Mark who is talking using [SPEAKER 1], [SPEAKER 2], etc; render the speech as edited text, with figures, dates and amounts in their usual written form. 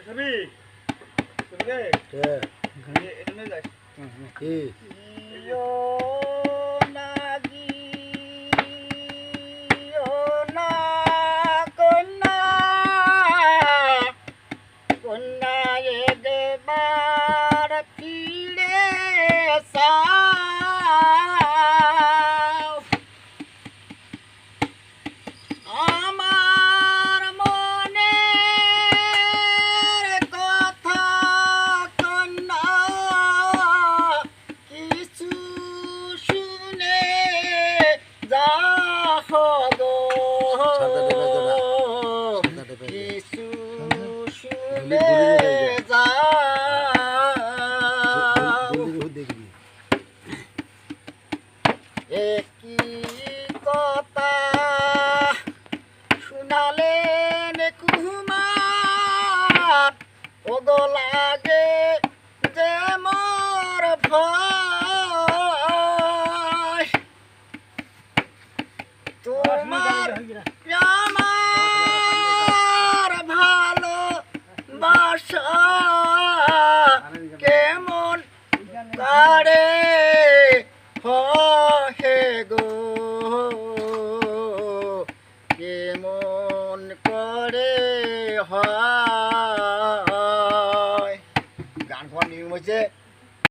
[SPEAKER 1] ছবি রে এটা নিয়ে যাস
[SPEAKER 2] কি
[SPEAKER 1] ইয়ো নাগি ও না কন্যা কন্যা একবার ফিরে সাও আমার মনের কথা কন্যা কিছু শুনে যাহ গো কিছু শুনে
[SPEAKER 2] দেখবি
[SPEAKER 1] একই কথা শুনালেন কুমার ওগো লাগে যে মোর ভয় তোমার আমার ভালো বাসা কেমন করে হে গো কেমন করে হয় গান ফান নিয়ম হয়েছে